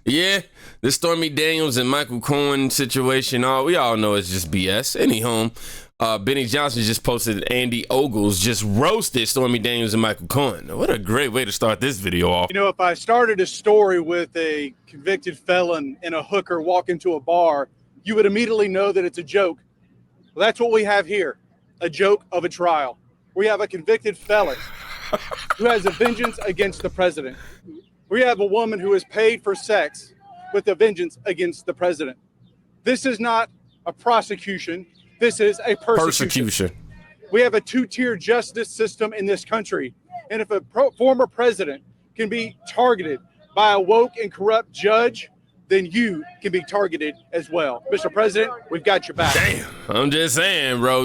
Yeah, this Stormy Daniels and Michael Cohen situation, we all know it's just BS. Anyhow, Benny Johnson just posted that Andy Ogles just roasted Stormy Daniels and Michael Cohen. What a great way to start this video off. You know, if I started a story with a convicted felon and a hooker walk into a bar, you would immediately know that it's a joke. Well, that's what we have here, a joke of a trial. We have a convicted felon who has a vengeance against the president. We have a woman who is paid for sex with a vengeance against the president. This is not a prosecution. This is a persecution. We have a two-tier justice system in this country. And if a former president can be targeted by a woke and corrupt judge, then you can be targeted as well. Mr. President, we've got your back. Damn, I'm just saying, bro.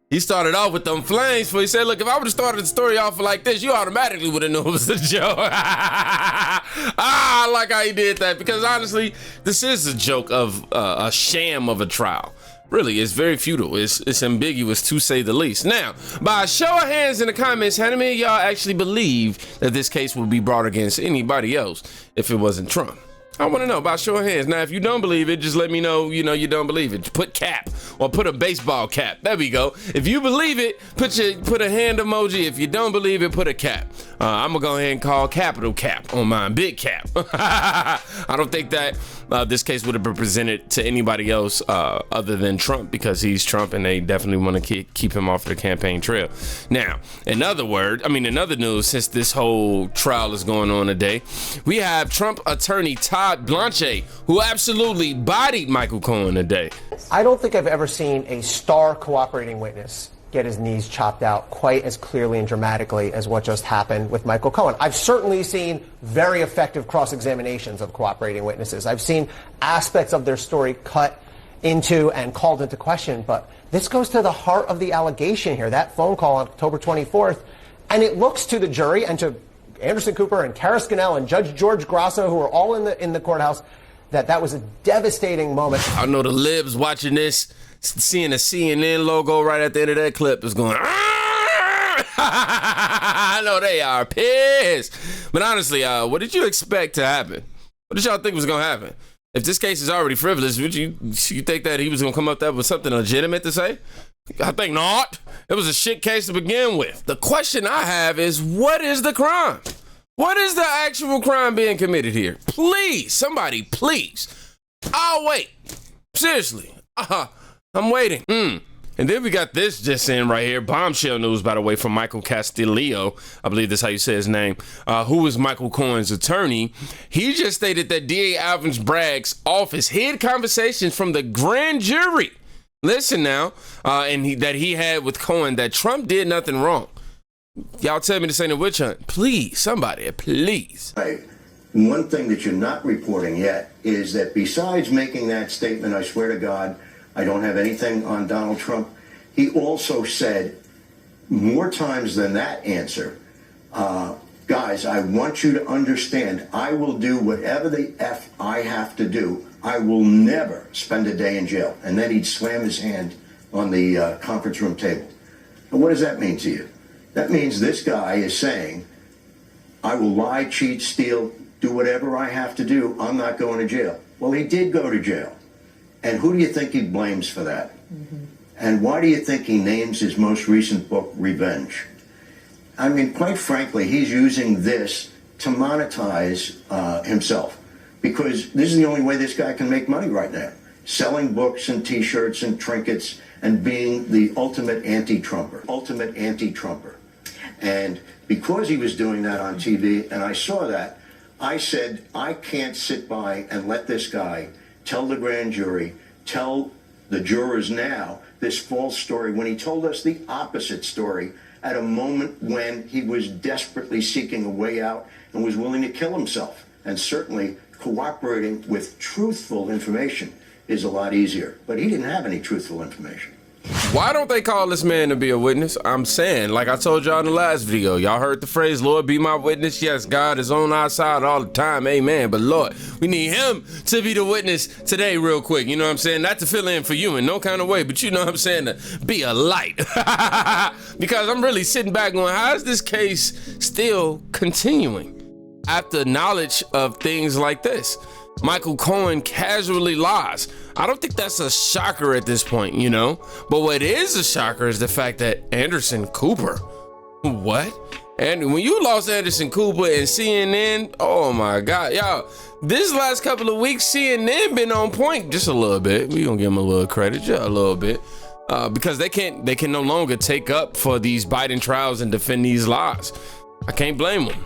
He started off with them flames, but he said, look, if I would have started the story off like this, you automatically would have known it was a joke. I like how he did that, because honestly, this is a joke of a sham of a trial. Really, it's very futile. It's ambiguous, to say the least. Now, by a show of hands in the comments, how many of y'all actually believe that this case would be brought against anybody else if it wasn't Trump? I want to know, by show of hands. Now, if you don't believe it, just let me know, you don't believe it. Put cap or put a baseball cap. There we go. If you believe it, put a hand emoji. If you don't believe it, put a cap. I'm going to go ahead and call capital cap on mine. Big cap. I don't think that this case would have been presented to anybody else other than Trump, because he's Trump and they definitely want to keep him off the campaign trail. Now, in other news, since this whole trial is going on today, we have Trump attorney Todd Blanche, who absolutely bodied Michael Cohen today. I don't think I've ever seen a star cooperating witness get his knees chopped out quite as clearly and dramatically as what just happened with Michael Cohen. I've certainly seen very effective cross-examinations of cooperating witnesses. I've seen aspects of their story cut into and called into question, but this goes to the heart of the allegation here, that phone call on October 24th, and it looks to the jury and to Anderson Cooper and Kara Scannell and Judge George Grasso, who are all in the courthouse, that was a devastating moment. I know the libs watching this, seeing a CNN logo right at the end of that clip is going, I know they are pissed. But honestly, what did you expect to happen? What did y'all think was going to happen? If this case is already frivolous, would you think that he was going to come up there with something legitimate to say? I think not. It was a shit case to begin with. The question I have is, what is the crime? What is the actual crime being committed here? Please, somebody, please. I'll wait. Seriously. I'm waiting. And then we got this just in right here. Bombshell news, by the way, from Michael Castillo. I believe that's how you say his name. Who is Michael Cohen's attorney. He just stated that DA Alvin Bragg's office hid conversations from the grand jury. Listen now, that he had with Cohen, that Trump did nothing wrong. Y'all tell me this ain't a witch hunt. Please, somebody, please. Right. One thing that you're not reporting yet is that besides making that statement, I swear to God, I don't have anything on Donald Trump, he also said more times than that answer, guys, I want you to understand, I will do whatever the F I have to do. I will never spend a day in jail. And then he'd slam his hand on the conference room table. And what does that mean to you? That means this guy is saying, I will lie, cheat, steal, do whatever I have to do. I'm not going to jail. Well, he did go to jail. And who do you think he blames for that? Mm-hmm. And why do you think he names his most recent book, Revenge? I mean, quite frankly, he's using this to monetize himself, because this is the only way this guy can make money right now. Selling books and T-shirts and trinkets and being the ultimate anti-Trumper. Ultimate anti-Trumper. And because he was doing that on TV, and I saw that, I said, I can't sit by and let this guy tell the grand jury, tell the jurors now this false story, when he told us the opposite story at a moment when he was desperately seeking a way out and was willing to kill himself. And certainly cooperating with truthful information is a lot easier. But he didn't have any truthful information. Why don't they call this man to be a witness? I'm saying, like I told y'all in the last video, y'all heard the phrase, Lord, be my witness. Yes, God is on our side all the time. Amen. But Lord, we need him to be the witness today real quick. You know what I'm saying? Not to fill in for you in no kind of way, but you know what I'm saying? To be a light. Because I'm really sitting back going, how is this case still continuing? after knowledge of things like this. Michael Cohen casually lies. I don't think that's a shocker at this point, you know? But what is a shocker is the fact that Anderson Cooper, what? And when you lost Anderson Cooper and CNN, oh my God, y'all, this last couple of weeks, CNN been on point just a little bit. We gonna give them a little credit, just a little bit. Because they can no longer take up for these Biden trials and defend these lies. I can't blame them.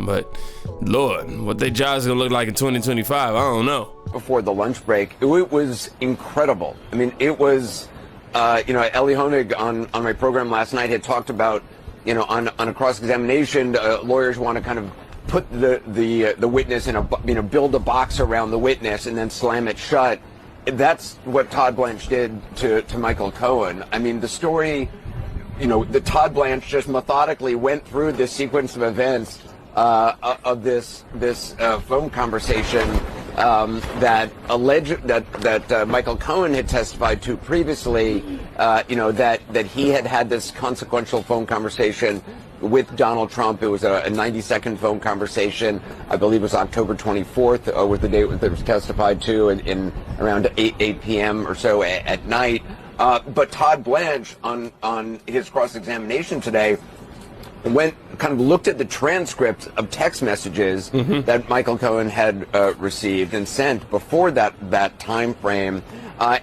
But Lord, what their jobs gonna look like in 2025, I don't know. Before the lunch break, it was incredible. I mean, it was, Ellie Honig on my program last night had talked about, on a cross-examination, lawyers want to kind of put the witness in build a box around the witness and then slam it shut. That's what Todd Blanche did to Michael Cohen. I mean, the story, the Todd Blanche just methodically went through this sequence of events of this phone conversation that alleged that Michael Cohen had testified to previously. That he had this consequential phone conversation with Donald Trump. It was a 90-second phone conversation. I believe it was October 24th was the date that was testified to in around 8 p.m. or so at night. But Todd Blanche on his cross-examination today looked at the transcript of text messages that Michael Cohen had received and sent before that time frame.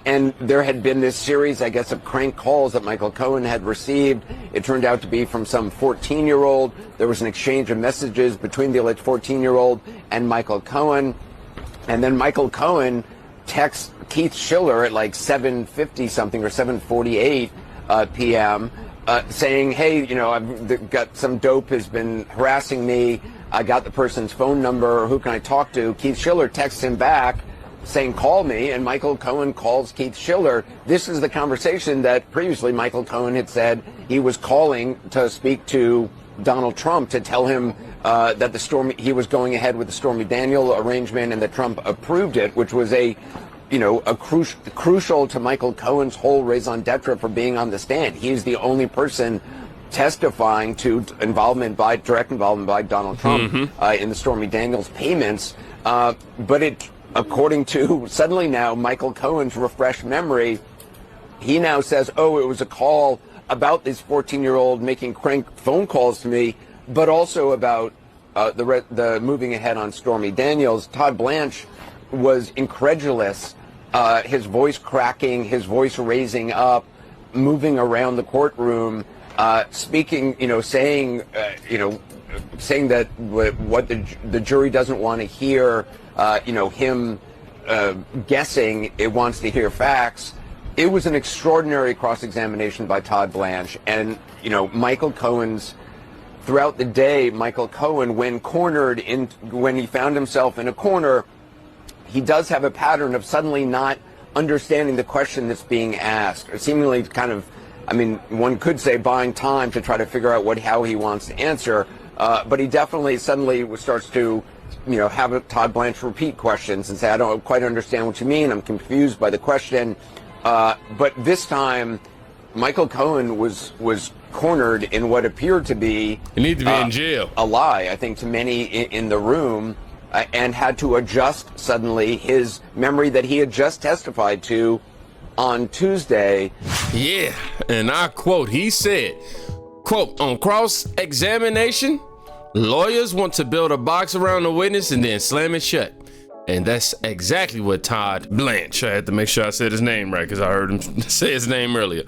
And there had been this series, I guess, of crank calls that Michael Cohen had received. It turned out to be from some 14-year-old. There was an exchange of messages between the alleged 14-year-old and Michael Cohen. And then Michael Cohen texts Keith Schiller at like 7:50 something or 7:48 p.m. Saying, hey, I've got some dope has been harassing me. I got the person's phone number. Who can I talk to? Keith Schiller texts him back saying, call me. And Michael Cohen calls Keith Schiller. This is the conversation that previously Michael Cohen had said he was calling to speak to Donald Trump to tell him that he was going ahead with the Stormy Daniels arrangement and that Trump approved it, which was a crucial to Michael Cohen's whole raison d'etre for being on the stand. He's the only person testifying to direct involvement by Donald Trump in the Stormy Daniels payments. But according to suddenly now Michael Cohen's refreshed memory, he now says, oh, it was a call about this 14-year-old making crank phone calls to me, but also about the moving ahead on Stormy Daniels. Todd Blanche was incredulous, his voice cracking, his voice raising up, moving around the courtroom, speaking, saying that what the jury doesn't want to hear, him guessing, it wants to hear facts. It was an extraordinary cross-examination by Todd Blanche. And, Michael Cohen's, throughout the day, Michael Cohen, when he found himself in a corner, he does have a pattern of suddenly not understanding the question that's being asked, or seemingly one could say buying time to try to figure out how he wants to answer, but he definitely suddenly starts to, have Todd Blanche repeat questions and say, I don't quite understand what you mean, I'm confused by the question. But this time, Michael Cohen was cornered in what appeared to be in jail. A lie, I think, to many in the room. And had to adjust suddenly his memory that he had just testified to on Tuesday. Yeah, and I quote, he said, quote, on cross-examination, lawyers want to build a box around the witness and then slam it shut. And that's exactly what Todd Blanche, I had to make sure I said his name right because I heard him say his name earlier,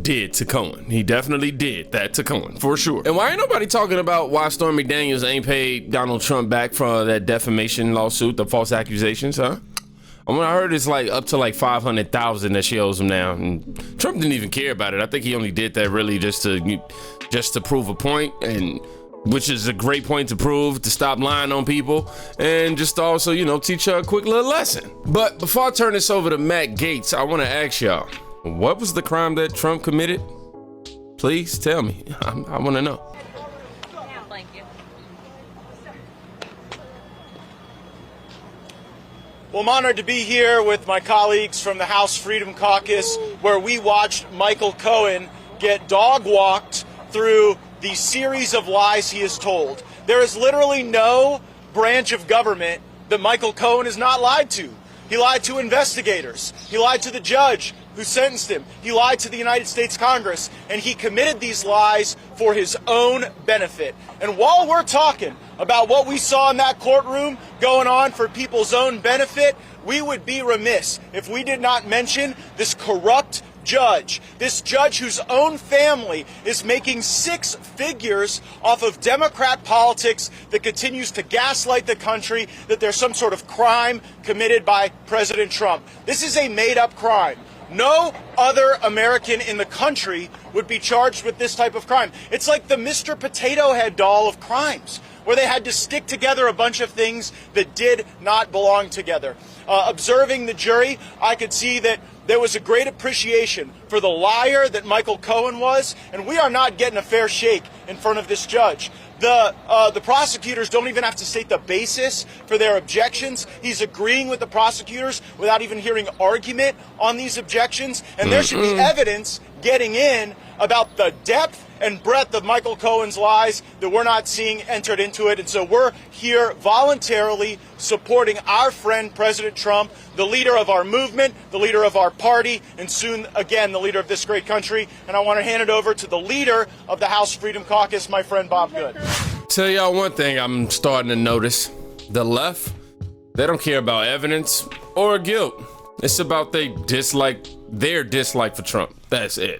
did to Cohen. He definitely did that to Cohen, for sure. And why ain't nobody talking about why Stormy Daniels ain't paid Donald Trump back for that defamation lawsuit, the false accusations, huh? I heard it's up to $500,000 that she owes him now, and Trump didn't even care about it. I think he only did that really just to prove a point, and which is a great point to prove, to stop lying on people, and just also, teach her a quick little lesson. But before I turn this over to Matt Gaetz, I want to ask y'all, what was the crime that Trump committed? Please tell me. I want to know. Thank you. Well, I'm honored to be here with my colleagues from the House Freedom Caucus, where we watched Michael Cohen get dog-walked through the series of lies he has told. There is literally no branch of government that Michael Cohen has not lied to. He lied to investigators. He lied to the judge who sentenced him. He lied to the United States Congress, and he committed these lies for his own benefit. And while we're talking about what we saw in that courtroom going on for people's own benefit, we would be remiss if we did not mention this corrupt judge, this judge whose own family is making six figures off of Democrat politics that continues to gaslight the country that there's some sort of crime committed by President Trump. This is a made-up crime. No other American in the country would be charged with this type of crime. It's like the Mr. Potato Head doll of crimes, where they had to stick together a bunch of things that did not belong together. Observing the jury, I could see that there was a great appreciation for the liar that Michael Cohen was, and we are not getting a fair shake in front of this judge. The prosecutors don't even have to state the basis for their objections. He's agreeing with the prosecutors without even hearing argument on these objections, and there should be evidence getting in about the depth and breadth of Michael Cohen's lies that we're not seeing entered into it. And so we're here voluntarily supporting our friend President Trump, the leader of our movement, the leader of our party, and soon again the leader of this great country. And I want to hand it over to the leader of the House Freedom Caucus, my friend Bob Good. Tell y'all one thing I'm starting to notice. The left, they don't care about evidence or guilt. It's about their dislike for Trump. That's it.